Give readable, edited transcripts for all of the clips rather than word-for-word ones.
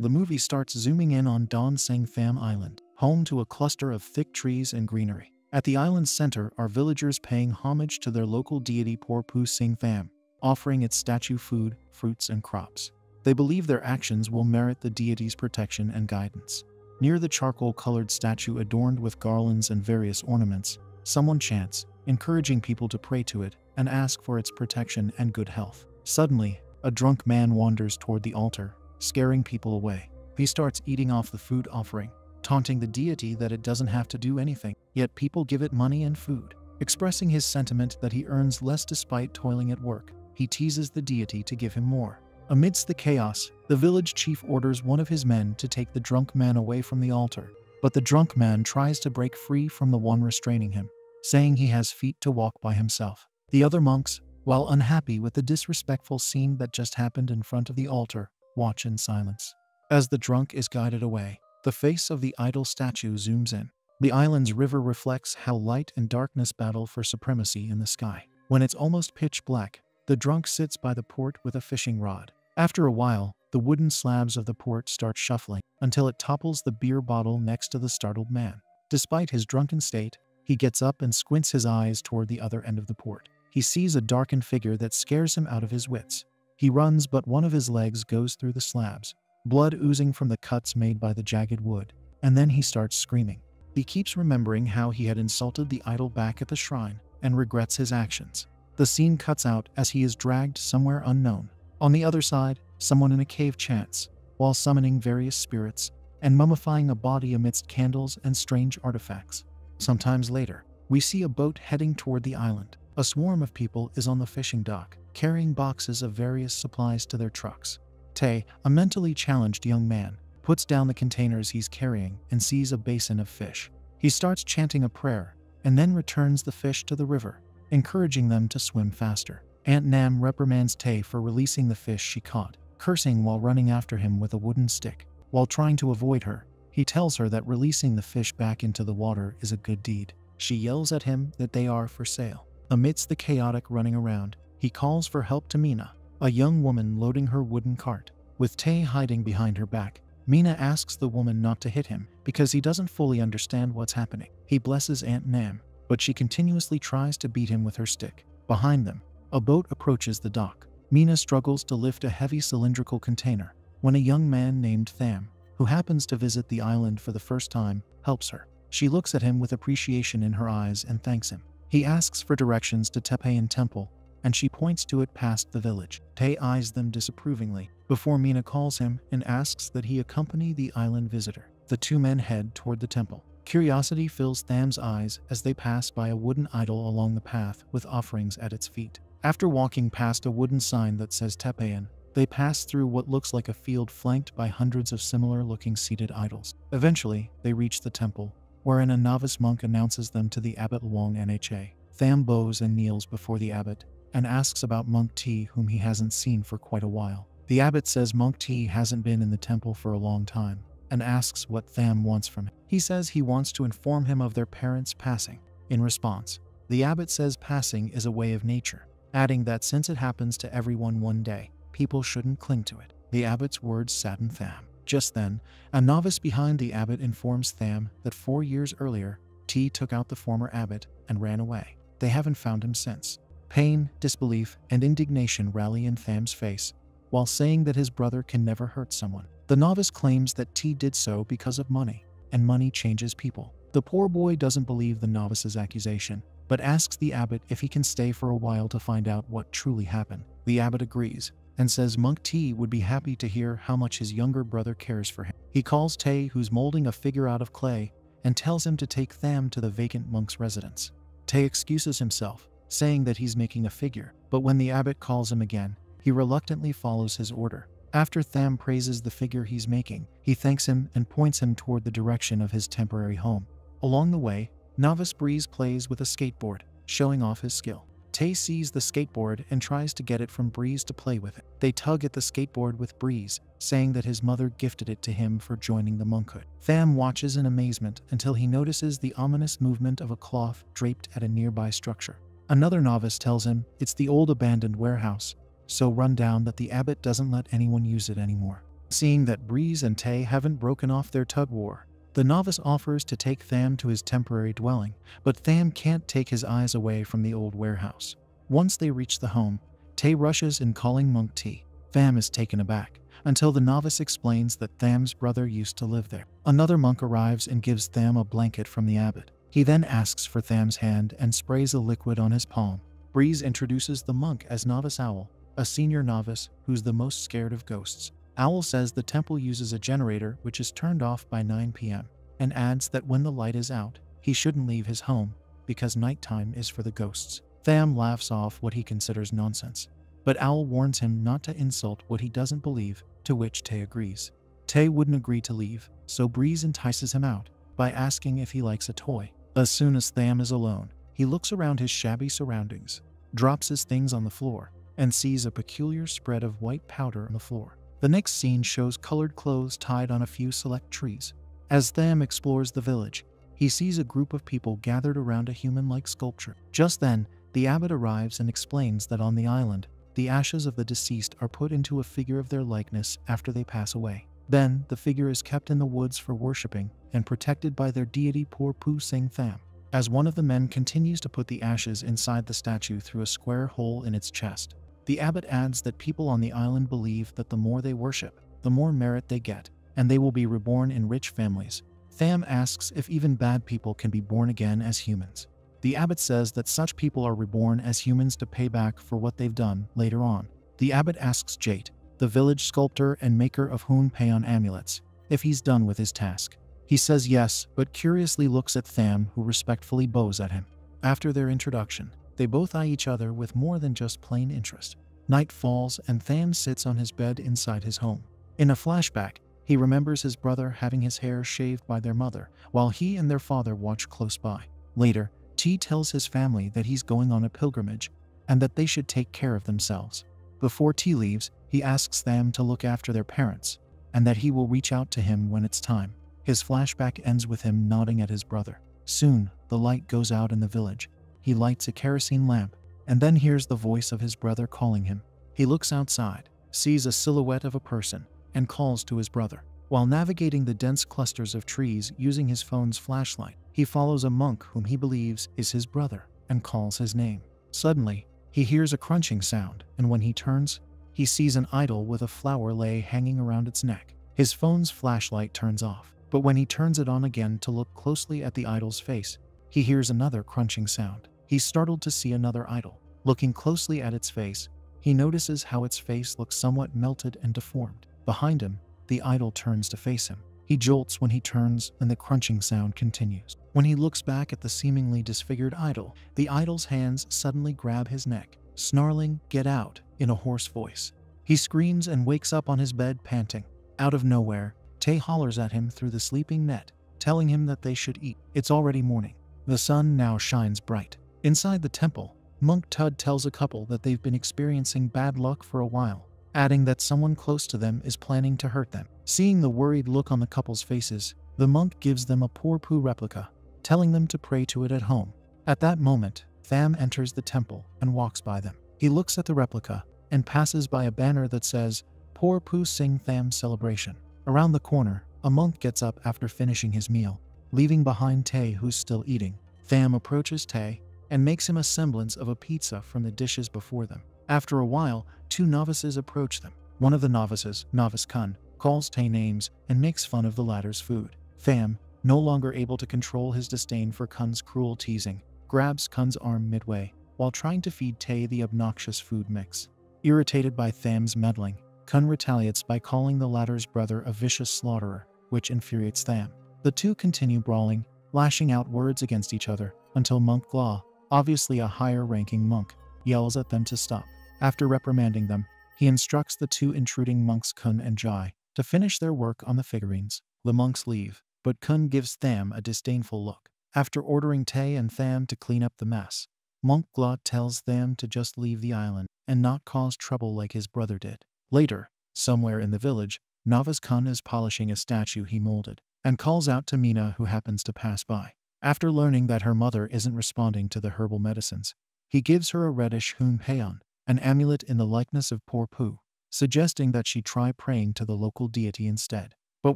The movie starts zooming in on Don Sang Tham Island, home to a cluster of thick trees and greenery. At the island's center are villagers paying homage to their local deity Por Pu Sing Tham, offering its statue food, fruits, and crops. They believe their actions will merit the deity's protection and guidance. Near the charcoal-colored statue adorned with garlands and various ornaments, someone chants, encouraging people to pray to it and ask for its protection and good health. Suddenly, a drunk man wanders toward the altar, scaring people away. He starts eating off the food offering, taunting the deity that it doesn't have to do anything, yet people give it money and food. Expressing his sentiment that he earns less despite toiling at work, he teases the deity to give him more. Amidst the chaos, the village chief orders one of his men to take the drunk man away from the altar, but the drunk man tries to break free from the one restraining him, saying he has feet to walk by himself. The other monks, while unhappy with the disrespectful scene that just happened in front of the altar, watch in silence. As the drunk is guided away, the face of the idol statue zooms in. The island's river reflects how light and darkness battle for supremacy in the sky. When it's almost pitch black, the drunk sits by the port with a fishing rod. After a while, the wooden slabs of the port start shuffling until it topples the beer bottle next to the startled man. Despite his drunken state, he gets up and squints his eyes toward the other end of the port. He sees a darkened figure that scares him out of his wits. He runs, but one of his legs goes through the slabs, blood oozing from the cuts made by the jagged wood, and then he starts screaming. He keeps remembering how he had insulted the idol back at the shrine and regrets his actions. The scene cuts out as he is dragged somewhere unknown. On the other side, someone in a cave chants, while summoning various spirits and mummifying a body amidst candles and strange artifacts. Sometimes later, we see a boat heading toward the island. A swarm of people is on the fishing dock, carrying boxes of various supplies to their trucks. Tay, a mentally challenged young man, puts down the containers he's carrying and sees a basin of fish. He starts chanting a prayer and then returns the fish to the river, encouraging them to swim faster. Aunt Nam reprimands Tay for releasing the fish she caught, cursing while running after him with a wooden stick. While trying to avoid her, he tells her that releasing the fish back into the water is a good deed. She yells at him that they are for sale. Amidst the chaotic running around, he calls for help to Mina, a young woman loading her wooden cart. With Tay hiding behind her back, Mina asks the woman not to hit him because he doesn't fully understand what's happening. He blesses Aunt Nam, but she continuously tries to beat him with her stick. Behind them, a boat approaches the dock. Mina struggles to lift a heavy cylindrical container when a young man named Tham, who happens to visit the island for the first time, helps her. She looks at him with appreciation in her eyes and thanks him. He asks for directions to Tepeyan Temple, and she points to it past the village. Tay eyes them disapprovingly before Mina calls him and asks that he accompany the island visitor. The two men head toward the temple. Curiosity fills Tham's eyes as they pass by a wooden idol along the path with offerings at its feet. After walking past a wooden sign that says Tepeyan, they pass through what looks like a field flanked by hundreds of similar-looking seated idols. Eventually, they reach the temple, wherein a novice monk announces them to the abbot Luong Nha. Tham bows and kneels before the abbot and asks about Monk T, whom he hasn't seen for quite a while. The abbot says Monk T hasn't been in the temple for a long time and asks what Tham wants from him. He says he wants to inform him of their parents' passing. In response, the abbot says passing is a way of nature, adding that since it happens to everyone one day, people shouldn't cling to it. The abbot's words sadden Tham. Just then, a novice behind the abbot informs Tham that 4 years earlier, T took out the former abbot and ran away. They haven't found him since. Pain, disbelief, and indignation rally in Tham's face, while saying that his brother can never hurt someone. The novice claims that T did so because of money, and money changes people. The poor boy doesn't believe the novice's accusation, but asks the abbot if he can stay for a while to find out what truly happened. The abbot agrees, and says Monk T would be happy to hear how much his younger brother cares for him. He calls Tay, who's molding a figure out of clay, and tells him to take Tham to the vacant monk's residence. Tay excuses himself, saying that he's making a figure, but when the abbot calls him again, he reluctantly follows his order. After Tham praises the figure he's making, he thanks him and points him toward the direction of his temporary home. Along the way, novice Breeze plays with a skateboard, showing off his skill. Tay sees the skateboard and tries to get it from Breeze to play with it. They tug at the skateboard with Breeze, saying that his mother gifted it to him for joining the monkhood. Tham watches in amazement until he notices the ominous movement of a cloth draped at a nearby structure. Another novice tells him it's the old abandoned warehouse, so run down that the abbot doesn't let anyone use it anymore. Seeing that Breeze and Tay haven't broken off their tug war, the novice offers to take Tham to his temporary dwelling, but Tham can't take his eyes away from the old warehouse. Once they reach the home, Tay rushes in calling Monk T. Tham is taken aback, until the novice explains that Tham's brother used to live there. Another monk arrives and gives Tham a blanket from the abbot. He then asks for Tham's hand and sprays a liquid on his palm. Breeze introduces the monk as Novice Owl, a senior novice who's the most scared of ghosts. Owl says the temple uses a generator which is turned off by 9 p.m. and adds that when the light is out, he shouldn't leave his home because nighttime is for the ghosts. Tham laughs off what he considers nonsense, but Owl warns him not to insult what he doesn't believe, to which Tay agrees. Tay wouldn't agree to leave, so Breeze entices him out by asking if he likes a toy. As soon as Tham is alone, he looks around his shabby surroundings, drops his things on the floor, and sees a peculiar spread of white powder on the floor. The next scene shows colored clothes tied on a few select trees. As Tham explores the village, he sees a group of people gathered around a human-like sculpture. Just then, the abbot arrives and explains that on the island, the ashes of the deceased are put into a figure of their likeness after they pass away. Then, the figure is kept in the woods for worshipping and protected by their deity Por Pu Sing Tham. As one of the men continues to put the ashes inside the statue through a square hole in its chest, the abbot adds that people on the island believe that the more they worship, the more merit they get, and they will be reborn in rich families. Tham asks if even bad people can be born again as humans. The abbot says that such people are reborn as humans to pay back for what they've done later on. The abbot asks Jate, the village sculptor and maker of Hoon Payon amulets, if he's done with his task. He says yes, but curiously looks at Tham, who respectfully bows at him. After their introduction, they both eye each other with more than just plain interest. Night falls and Tham sits on his bed inside his home. In a flashback, he remembers his brother having his hair shaved by their mother, while he and their father watch close by. Later, T tells his family that he's going on a pilgrimage, and that they should take care of themselves. Before T leaves, he asks Tham to look after their parents, and that he will reach out to him when it's time. His flashback ends with him nodding at his brother. Soon, the light goes out in the village. He lights a kerosene lamp, and then hears the voice of his brother calling him. He looks outside, sees a silhouette of a person, and calls to his brother. While navigating the dense clusters of trees using his phone's flashlight, he follows a monk whom he believes is his brother, and calls his name. Suddenly, he hears a crunching sound, and when he turns, he sees an idol with a flower lei hanging around its neck. His phone's flashlight turns off, but when he turns it on again to look closely at the idol's face, he hears another crunching sound. He's startled to see another idol. Looking closely at its face, he notices how its face looks somewhat melted and deformed. Behind him, the idol turns to face him. He jolts when he turns, and the crunching sound continues. When he looks back at the seemingly disfigured idol, the idol's hands suddenly grab his neck, snarling, "Get out," in a hoarse voice. He screams and wakes up on his bed panting. Out of nowhere, Tay hollers at him through the sleeping net, telling him that they should eat. It's already morning. The sun now shines bright. Inside the temple, Monk Tud tells a couple that they've been experiencing bad luck for a while, adding that someone close to them is planning to hurt them. Seeing the worried look on the couple's faces, the monk gives them a Por Pu replica, telling them to pray to it at home. At that moment, Tham enters the temple and walks by them. He looks at the replica and passes by a banner that says, Por Pu Sing Tham Celebration. Around the corner, a monk gets up after finishing his meal, leaving behind Tay, who's still eating. Tham approaches Tay and makes him a semblance of a pizza from the dishes before them. After a while, two novices approach them. One of the novices, Novice Kun, calls Tay names and makes fun of the latter's food. Tham, no longer able to control his disdain for Kun's cruel teasing, grabs Kun's arm midway while trying to feed Tay the obnoxious food mix. Irritated by Tham's meddling, Kun retaliates by calling the latter's brother a vicious slaughterer, which infuriates Tham. The two continue brawling, lashing out words against each other, until Monk Glaw, obviously a higher-ranking monk, yells at them to stop. After reprimanding them, he instructs the two intruding monks Kun and Jai to finish their work on the figurines. The monks leave, but Kun gives Tham a disdainful look. After ordering Tay and Tham to clean up the mess, Monk Glaw tells Tham to just leave the island and not cause trouble like his brother did. Later, somewhere in the village, Novice Kun is polishing a statue he molded, and calls out to Mina, who happens to pass by. After learning that her mother isn't responding to the herbal medicines, he gives her a reddish Hoon Payon, an amulet in the likeness of Por Pu, suggesting that she try praying to the local deity instead. But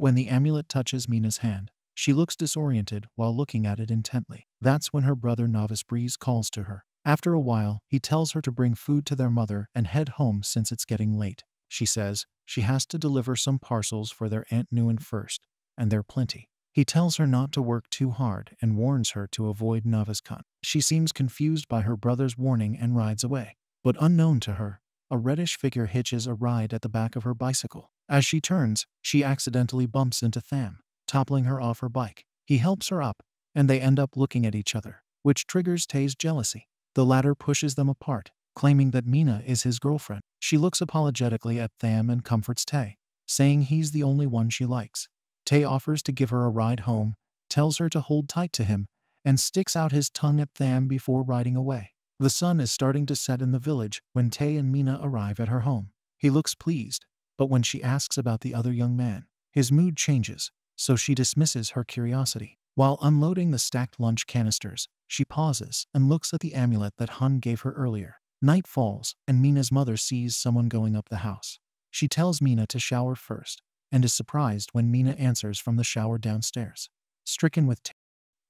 when the amulet touches Mina's hand, she looks disoriented while looking at it intently. That's when her brother Novice Breeze calls to her. After a while, he tells her to bring food to their mother and head home since it's getting late. She says she has to deliver some parcels for their Aunt Nguyen first, and they're plenty. He tells her not to work too hard and warns her to avoid Novice Khan. She seems confused by her brother's warning and rides away. But unknown to her, a reddish figure hitches a ride at the back of her bicycle. As she turns, she accidentally bumps into Tham, toppling her off her bike. He helps her up, and they end up looking at each other, which triggers Tae's jealousy. The latter pushes them apart, claiming that Mina is his girlfriend. She looks apologetically at Tham and comforts Tae, saying he's the only one she likes. Tae offers to give her a ride home, tells her to hold tight to him, and sticks out his tongue at Tham before riding away. The sun is starting to set in the village when Tae and Mina arrive at her home. He looks pleased, but when she asks about the other young man, his mood changes, so she dismisses her curiosity. While unloading the stacked lunch canisters, she pauses and looks at the amulet that Hun gave her earlier. Night falls, and Mina's mother sees someone going up the house. She tells Mina to shower first, and is surprised when Mina answers from the shower downstairs. Stricken with terror,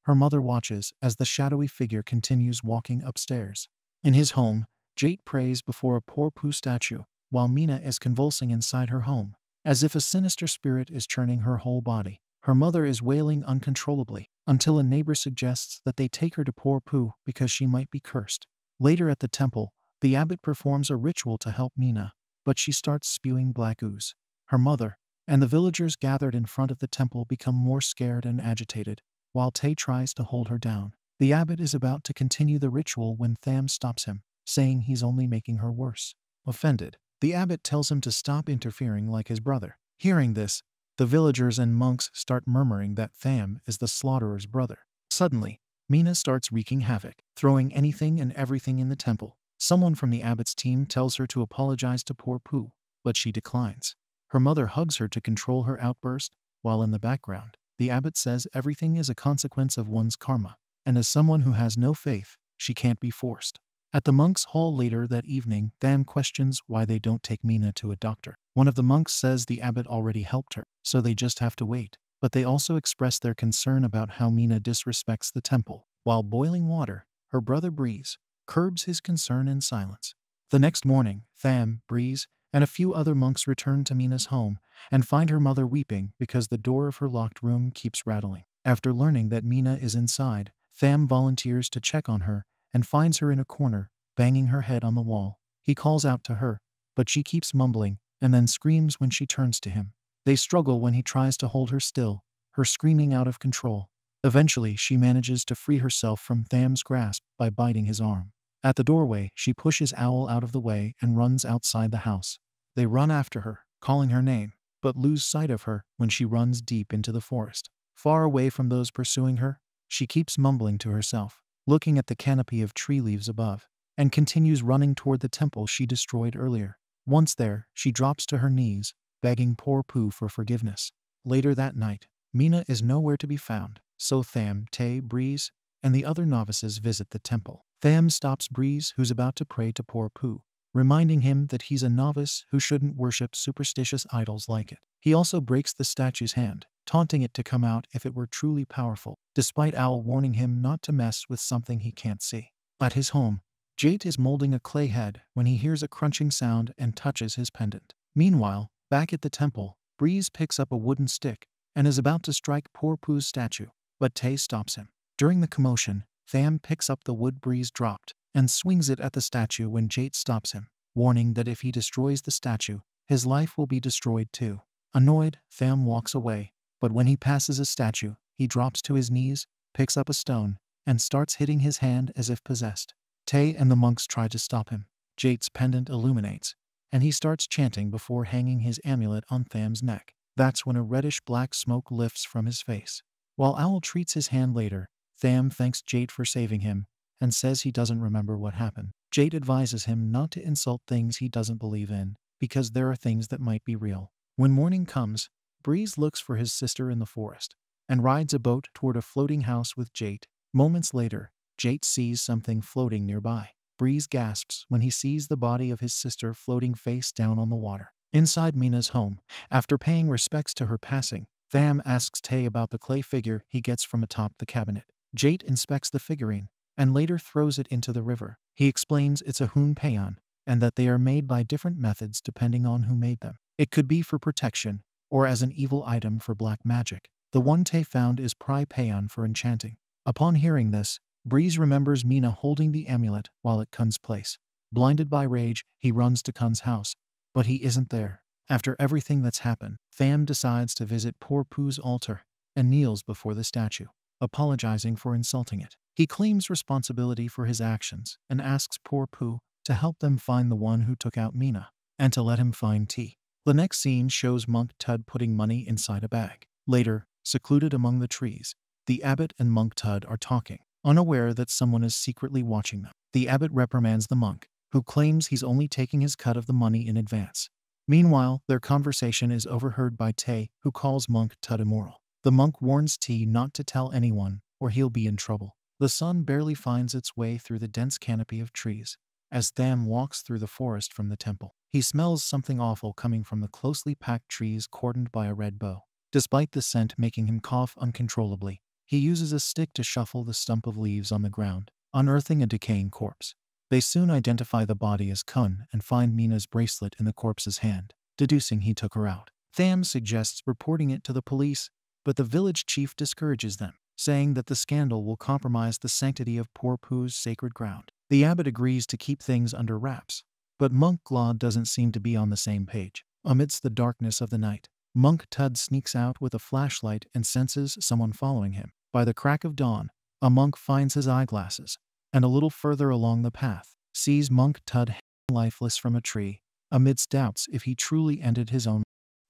her mother watches as the shadowy figure continues walking upstairs. In his home, Jade prays before a Porpu statue, while Mina is convulsing inside her home, as if a sinister spirit is churning her whole body. Her mother is wailing uncontrollably, until a neighbor suggests that they take her to Porpu because she might be cursed. Later at the temple, the abbot performs a ritual to help Mina, but she starts spewing black ooze. Her mother and the villagers gathered in front of the temple become more scared and agitated, while Tae tries to hold her down. The abbot is about to continue the ritual when Tham stops him, saying he's only making her worse. Offended, the abbot tells him to stop interfering like his brother. Hearing this, the villagers and monks start murmuring that Tham is the slaughtherer's brother. Suddenly, Mina starts wreaking havoc, throwing anything and everything in the temple. Someone from the abbot's team tells her to apologize to Porpu, but she declines. Her mother hugs her to control her outburst, while in the background, the abbot says everything is a consequence of one's karma, and as someone who has no faith, she can't be forced. At the monks' hall later that evening, Tham questions why they don't take Mina to a doctor. One of the monks says the abbot already helped her, so they just have to wait. But they also express their concern about how Mina disrespects the temple. While boiling water, her brother Breeze curbs his concern in silence. The next morning, Tham, Breeze, and a few other monks return to Mina's home and find her mother weeping because the door of her locked room keeps rattling. After learning that Mina is inside, Tham volunteers to check on her and finds her in a corner, banging her head on the wall. He calls out to her, but she keeps mumbling and then screams when she turns to him. They struggle when he tries to hold her still, her screaming out of control. Eventually, she manages to free herself from Tham's grasp by biting his arm. At the doorway, she pushes Owl out of the way and runs outside the house. They run after her, calling her name, but lose sight of her when she runs deep into the forest. Far away from those pursuing her, she keeps mumbling to herself, looking at the canopy of tree leaves above, and continues running toward the temple she destroyed earlier. Once there, she drops to her knees, begging Porpu for forgiveness. Later that night, Mina is nowhere to be found, so Tham, Tae, Breeze, and the other novices visit the temple. Tham stops Breeze, who's about to pray to Porpu, reminding him that he's a novice who shouldn't worship superstitious idols like it. He also breaks the statue's hand, taunting it to come out if it were truly powerful, despite Owl warning him not to mess with something he can't see. At his home, Jade is molding a clay head when he hears a crunching sound and touches his pendant. Meanwhile, back at the temple, Breeze picks up a wooden stick and is about to strike Porpu's statue, but Tae stops him. During the commotion, Tham picks up the wood Breeze dropped and swings it at the statue when Jade stops him, warning that if he destroys the statue, his life will be destroyed too. Annoyed, Tham walks away, but when he passes a statue, he drops to his knees, picks up a stone, and starts hitting his hand as if possessed. Tae and the monks try to stop him. Jade's pendant illuminates, and he starts chanting before hanging his amulet on Tham's neck. That's when a reddish-black smoke lifts from his face. While Owl treats his hand later, Tham thanks Jade for saving him and says he doesn't remember what happened. Jade advises him not to insult things he doesn't believe in, because there are things that might be real. When morning comes, Breeze looks for his sister in the forest and rides a boat toward a floating house with Jade. Moments later, Jade sees something floating nearby. Breeze gasps when he sees the body of his sister floating face down on the water. Inside Mina's home, after paying respects to her passing, Tham asks Tay about the clay figure he gets from atop the cabinet. Jate inspects the figurine and later throws it into the river. He explains it's a Hun Peon and that they are made by different methods depending on who made them. It could be for protection or as an evil item for black magic. The one Tay found is Pry Peon for enchanting. Upon hearing this, Breeze remembers Mina holding the amulet while at Kun's place. Blinded by rage, he runs to Kun's house, but he isn't there. After everything that's happened, Tham decides to visit poor Poo's altar and kneels before the statue, apologizing for insulting it. He claims responsibility for his actions and asks poor Poo to help them find the one who took out Mina and to let him find T. The next scene shows Monk Tud putting money inside a bag. Later, secluded among the trees, the abbot and Monk Tud are talking, unaware that someone is secretly watching them. The abbot reprimands the monk, who claims he's only taking his cut of the money in advance. Meanwhile, their conversation is overheard by Tay, who calls Monk Tud immoral. The monk warns T not to tell anyone, or he'll be in trouble. The sun barely finds its way through the dense canopy of trees as Tham walks through the forest from the temple. He smells something awful coming from the closely packed trees cordoned by a red bow. Despite the scent making him cough uncontrollably, he uses a stick to shuffle the stump of leaves on the ground, unearthing a decaying corpse. They soon identify the body as Kun and find Mina's bracelet in the corpse's hand, deducing he took her out. Tham suggests reporting it to the police, but the village chief discourages them, saying that the scandal will compromise the sanctity of poor Poo's sacred ground. The abbot agrees to keep things under wraps, but Monk Glaw doesn't seem to be on the same page. Amidst the darkness of the night, Monk Tud sneaks out with a flashlight and senses someone following him. By the crack of dawn, a monk finds his eyeglasses, and a little further along the path, sees Monk Tud hanging lifeless from a tree, amidst doubts if he truly ended his own.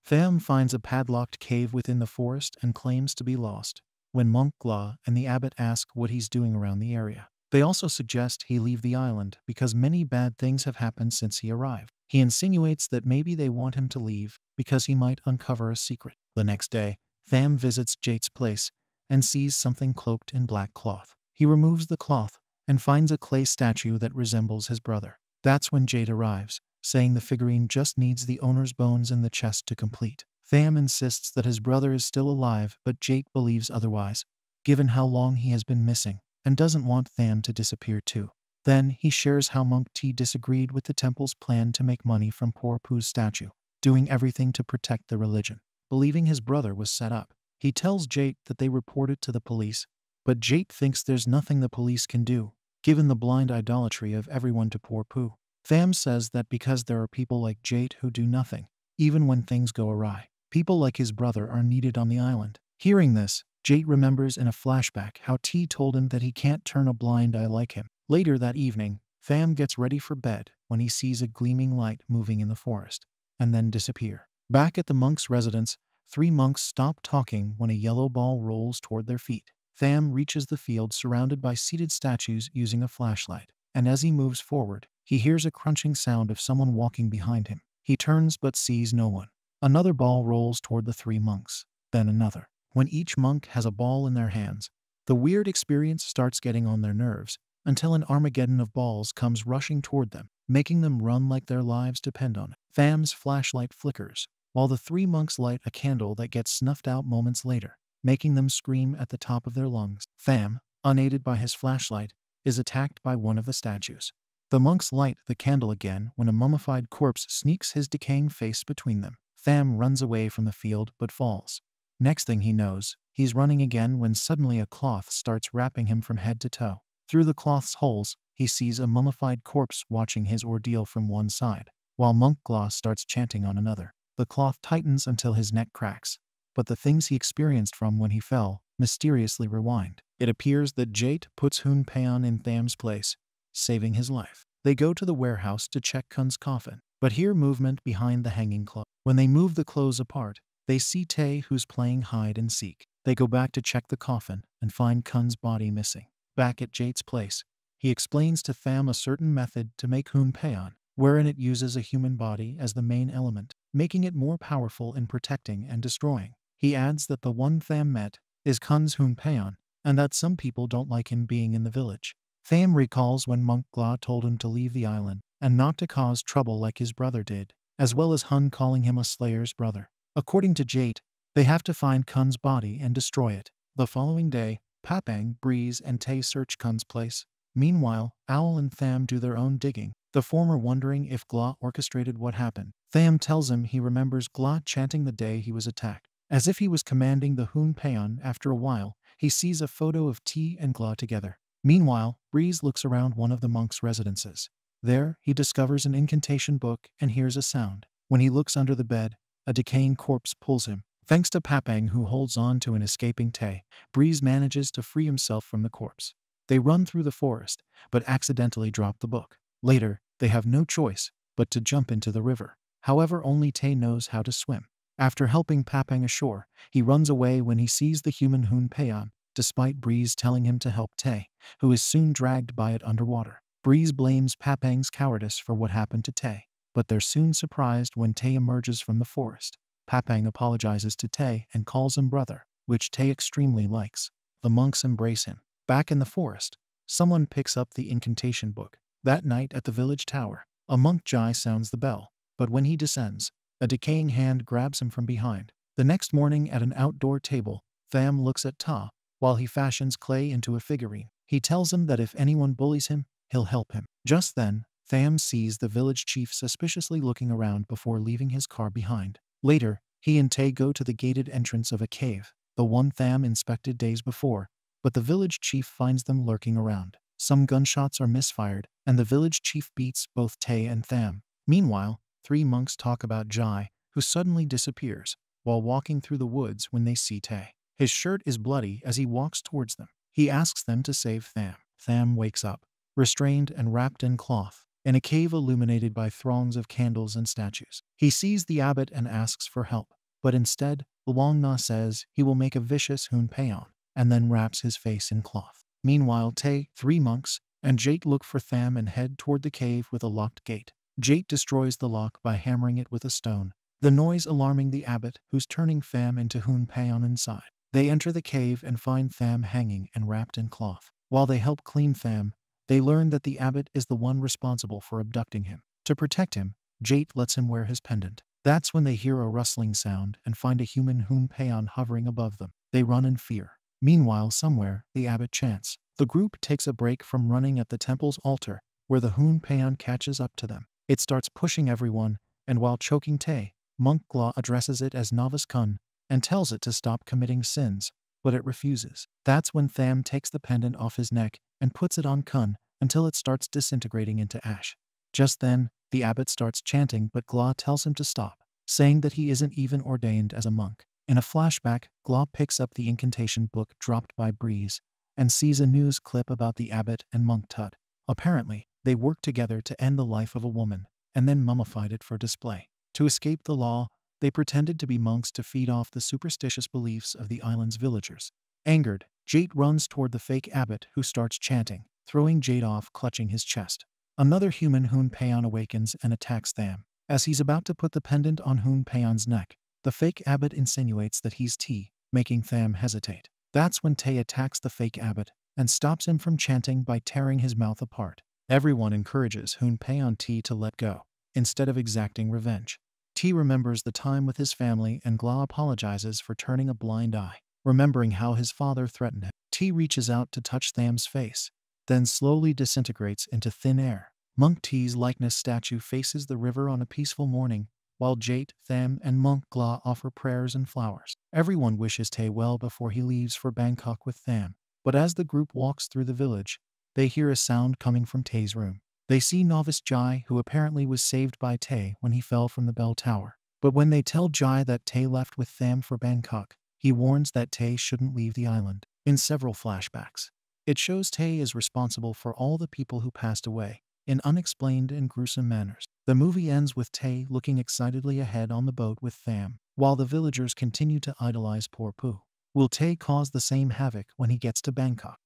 Tham finds a padlocked cave within the forest and claims to be lost, when Monk Glaw and the abbot ask what he's doing around the area. They also suggest he leave the island because many bad things have happened since he arrived. He insinuates that maybe they want him to leave because he might uncover a secret. The next day, Tham visits Jate's place and sees something cloaked in black cloth. He removes the cloth and finds a clay statue that resembles his brother. That's when Jate arrives, saying the figurine just needs the owner's bones in the chest to complete. Tham insists that his brother is still alive, but Jate believes otherwise, given how long he has been missing, and doesn't want Tham to disappear too. Then he shares how Monk T disagreed with the temple's plan to make money from poor Poo's statue, doing everything to protect the religion. Believing his brother was set up, he tells Jate that they report it to the police, but Jate thinks there's nothing the police can do, given the blind idolatry of everyone to poor Poo. Tham says that because there are people like Jate who do nothing, even when things go awry, people like his brother are needed on the island. Hearing this, Jate remembers in a flashback how T told him that he can't turn a blind eye like him. Later that evening, Tham gets ready for bed when he sees a gleaming light moving in the forest, and then disappear. Back at the monk's residence, 3 monks stop talking when a yellow ball rolls toward their feet. Tham reaches the field surrounded by seated statues using a flashlight, and as he moves forward, he hears a crunching sound of someone walking behind him. He turns but sees no one. Another ball rolls toward the 3 monks, then another. When each monk has a ball in their hands, the weird experience starts getting on their nerves, until an Armageddon of balls comes rushing toward them, making them run like their lives depend on it. Tham's flashlight flickers, while the 3 monks light a candle that gets snuffed out moments later, making them scream at the top of their lungs. Tham, unaided by his flashlight, is attacked by one of the statues. The monks light the candle again when a mummified corpse sneaks his decaying face between them. Tham runs away from the field but falls. Next thing he knows, he's running again when suddenly a cloth starts wrapping him from head to toe. Through the cloth's holes, he sees a mummified corpse watching his ordeal from one side, while Monk Glaw starts chanting on another. The cloth tightens until his neck cracks, but the things he experienced from when he fell mysteriously rewind. It appears that Jate puts Hun Peon in Tham's place, saving his life. They go to the warehouse to check Kun's coffin, but hear movement behind the hanging clothes. When they move the clothes apart, they see Tay who's playing hide and seek. They go back to check the coffin and find Kun's body missing. Back at Jate's place, he explains to Tham a certain method to make Hun Peon, wherein it uses a human body as the main element, making it more powerful in protecting and destroying. He adds that the one Tham met is Kun's Hun Peon, and that some people don't like him being in the village. Tham recalls when Monk Glaw told him to leave the island and not to cause trouble like his brother did, as well as Hun calling him a Slayer's brother. According to Jate, they have to find Kun's body and destroy it. The following day, Papang, Breeze, and Tay search Kun's place. Meanwhile, Owl and Tham do their own digging, the former wondering if Gla orchestrated what happened. Tham tells him he remembers Gla chanting the day he was attacked. As if he was commanding the Hun Peon. After a while, he sees a photo of T and Gla together. Meanwhile, Breeze looks around one of the monks' residences. There, he discovers an incantation book and hears a sound. When he looks under the bed, a decaying corpse pulls him. Thanks to Papang, who holds on to an escaping Tay, Breeze manages to free himself from the corpse. They run through the forest, but accidentally drop the book. Later, they have no choice but to jump into the river. However, only Tay knows how to swim. After helping Papang ashore, he runs away when he sees the human Hun Peon, despite Breeze telling him to help Tay, who is soon dragged by it underwater. Breeze blames Papang's cowardice for what happened to Tay, but they're soon surprised when Tay emerges from the forest. Papang apologizes to Tay and calls him brother, which Tay extremely likes. The monks embrace him. Back in the forest, someone picks up the incantation book. That night at the village tower, a monk Jai sounds the bell, but when he descends, a decaying hand grabs him from behind. The next morning at an outdoor table, Tham looks at Ta while he fashions clay into a figurine. He tells him that if anyone bullies him, he'll help him. Just then, Tham sees the village chief suspiciously looking around before leaving his car behind. Later, he and Tay go to the gated entrance of a cave, the one Tham inspected days before, but the village chief finds them lurking around. Some gunshots are misfired, and the village chief beats both Tay and Tham. Meanwhile, three monks talk about Jai, who suddenly disappears while walking through the woods when they see Tay. His shirt is bloody as he walks towards them. He asks them to save Tham. Tham wakes up, restrained and wrapped in cloth, in a cave illuminated by throngs of candles and statues. He sees the abbot and asks for help, but instead, Luang Na says he will make a vicious Hun Peon, and then wraps his face in cloth. Meanwhile, Tay, three monks, and Jate look for Tham and head toward the cave with a locked gate. Jate destroys the lock by hammering it with a stone, the noise alarming the abbot, who's turning Tham into Hun Peon inside. They enter the cave and find Tham hanging and wrapped in cloth. While they help clean Tham, they learn that the abbot is the one responsible for abducting him. To protect him, Jate lets him wear his pendant. That's when they hear a rustling sound and find a human Hun Peon hovering above them. They run in fear. Meanwhile, somewhere, the abbot chants. The group takes a break from running at the temple's altar, where the Hun Peon catches up to them. It starts pushing everyone, and while choking Tay, Monk Gla addresses it as Novice Kun and tells it to stop committing sins, but it refuses. That's when Tham takes the pendant off his neck and puts it on Kun until it starts disintegrating into ash. Just then, the abbot starts chanting, but Gla tells him to stop, saying that he isn't even ordained as a monk. In a flashback, Gla picks up the incantation book dropped by Breeze and sees a news clip about the abbot and Monk Tut. Apparently, they worked together to end the life of a woman, and then mummified it for display. To escape the law, they pretended to be monks to feed off the superstitious beliefs of the island's villagers. Angered, Jate runs toward the fake abbot, who starts chanting, throwing Jate off, clutching his chest. Another human Hun Peon awakens and attacks Tham. As he's about to put the pendant on Hun Peon's neck, the fake abbot insinuates that he's T, making Tham hesitate. That's when Tay attacks the fake abbot and stops him from chanting by tearing his mouth apart. Everyone encourages Hun Peon T to let go, instead of exacting revenge. T remembers the time with his family, and Gla apologizes for turning a blind eye, remembering how his father threatened him. T reaches out to touch Tham's face, then slowly disintegrates into thin air. Monk T's likeness statue faces the river on a peaceful morning, while Jate, Tham, and Monk Gla offer prayers and flowers. Everyone wishes Tay well before he leaves for Bangkok with Tham, but as the group walks through the village, they hear a sound coming from Tay's room. They see Novice Jai, who apparently was saved by Tay when he fell from the bell tower. But when they tell Jai that Tay left with Tham for Bangkok, he warns that Tay shouldn't leave the island. In several flashbacks, it shows Tay is responsible for all the people who passed away, in unexplained and gruesome manners. The movie ends with Tay looking excitedly ahead on the boat with Tham, while the villagers continue to idolize poor Pooh. Will Tay cause the same havoc when he gets to Bangkok?